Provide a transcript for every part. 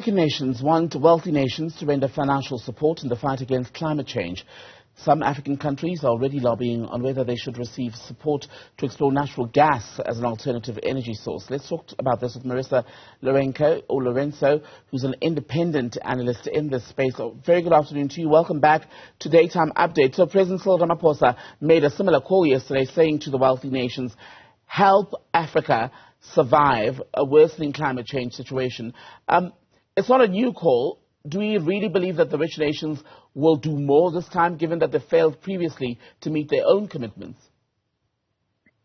African nations want wealthy nations to render financial support in the fight against climate change. Some African countries are already lobbying on whether they should receive support to explore natural gas as an alternative energy source. Let's talk about this with Marisa Lourenço, who's an independent analyst in this space. So, very good afternoon to you. Welcome back to Daytime Update. So President Cyril Ramaphosa made a similar call yesterday, saying to the wealthy nations, help Africa survive a worsening climate change situation. It's not a new call. Do we really believe that the rich nations will do more this time, given that they failed previously to meet their own commitments?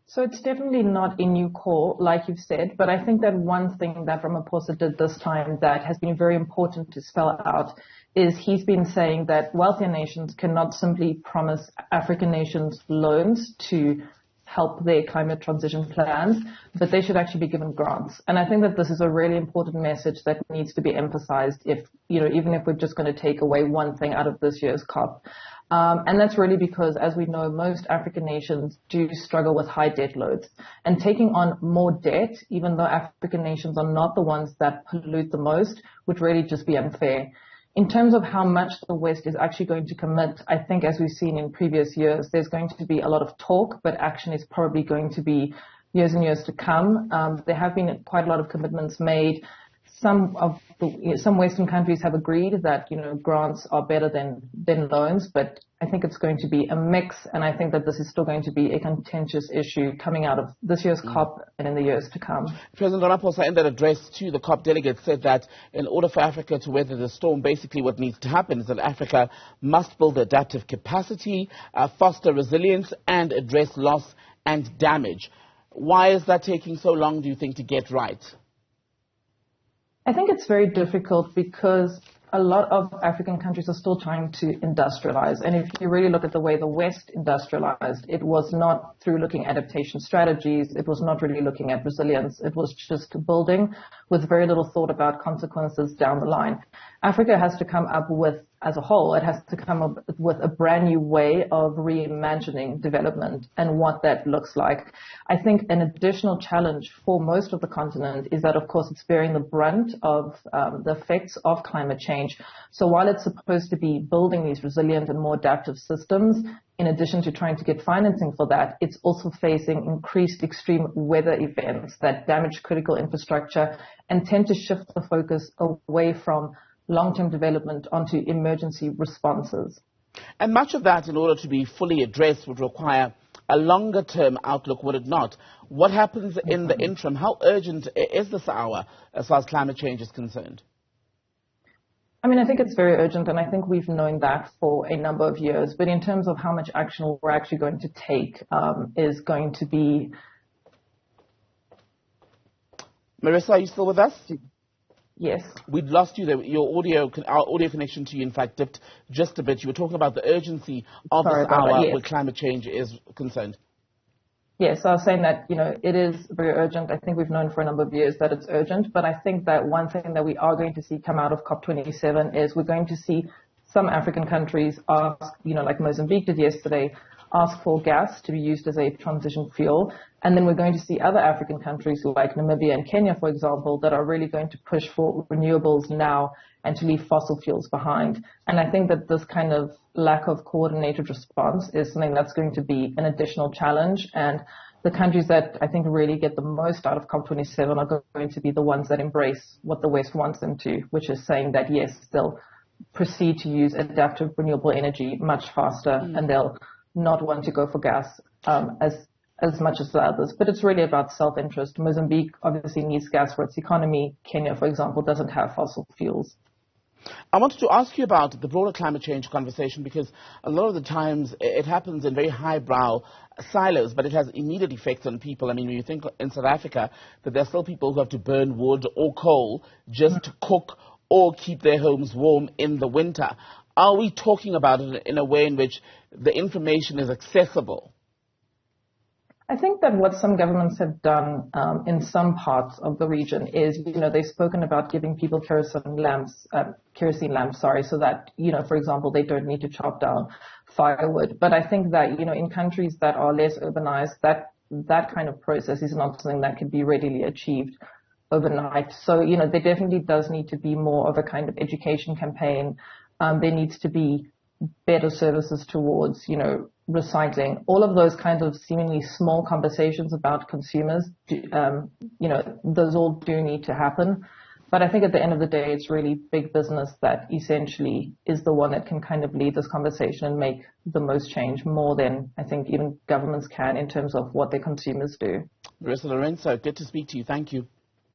So it's definitely not a new call, like you've said, but I think that one thing that Ramaphosa did this time that has been very important to spell out is he's been saying that wealthier nations cannot simply promise African nations loans to help their climate transition plans, but they should actually be given grants. And I think that this is a really important message that needs to be emphasized even if we're just going to take away one thing out of this year's COP. And that's really because, as we know, most African nations do struggle with high debt loads. And taking on more debt, even though African nations are not the ones that pollute the most, would really just be unfair. In terms of how much the West is actually going to commit, I think as we've seen in previous years, there's going to be a lot of talk, but action is probably going to be years and years to come. There have been quite a lot of commitments made. Some Western countries have agreed that, grants are better than loans, but I think it's going to be a mix, and I think that this is still going to be a contentious issue coming out of this year's COP and in the years to come. President Ramaphosa, in that address to the COP delegates, said that in order for Africa to weather the storm, basically what needs to happen is that Africa must build adaptive capacity, foster resilience, and address loss and damage. Why is that taking so long, do you think, to get right? I think it's very difficult because a lot of African countries are still trying to industrialize. And if you really look at the way the West industrialized, it was not through looking at adaptation strategies. It was not really looking at resilience. It was just building with very little thought about consequences down the line. Africa has to come up with, as a whole, it has to come up with a brand new way of reimagining development and what that looks like. I think an additional challenge for most of the continent is that, of course, it's bearing the brunt of the effects of climate change. So while it's supposed to be building these resilient and more adaptive systems, in addition to trying to get financing for that, it's also facing increased extreme weather events that damage critical infrastructure and tend to shift the focus away from long-term development onto emergency responses. And much of that, in order to be fully addressed, would require a longer-term outlook, would it not? What happens in the interim? How urgent is this hour as far as climate change is concerned? I mean, I think it's very urgent, and I think we've known that for a number of years. But in terms of how much action we're actually going to take is going to be... Marisa, are you still with us? Yes. We'd lost you there. Our audio connection to you, in fact, dipped just a bit. You were talking about the urgency of this hour where climate change is concerned. Yes, I was saying that, it is very urgent. I think we've known for a number of years that it's urgent, but I think that one thing that we are going to see come out of COP27 is we're going to see some African countries ask, like Mozambique did yesterday, ask for gas to be used as a transition fuel. And then we're going to see other African countries like Namibia and Kenya, for example, that are really going to push for renewables now and to leave fossil fuels behind. And I think that this kind of lack of coordinated response is something that's going to be an additional challenge. And the countries that I think really get the most out of COP27 are going to be the ones that embrace what the West wants them to, which is saying that, yes, they'll proceed to use adaptive renewable energy much faster and they'll not want to go for gas as much as the others. But it's really about self-interest. Mozambique obviously needs gas for its economy. Kenya, for example, doesn't have fossil fuels. I wanted to ask you about the broader climate change conversation, because a lot of the times it happens in very highbrow silos, but it has immediate effects on people. I mean, when you think in South Africa that there are still people who have to burn wood or coal just to cook or keep their homes warm in the winter. Are we talking about it in a way in which the information is accessible? I think that what some governments have done in some parts of the region is, they've spoken about giving people kerosene lamps, so that, for example, they don't need to chop down firewood. But I think that, in countries that are less urbanized, that kind of process is not something that can be readily achieved. overnight. So, there definitely does need to be more of a kind of education campaign. There needs to be better services towards, recycling. All of those kinds of seemingly small conversations about consumers, those all do need to happen. But I think at the end of the day, it's really big business that essentially is the one that can kind of lead this conversation and make the most change, more than I think even governments can in terms of what their consumers do. Marisa Lourenço, good to speak to you. Thank you.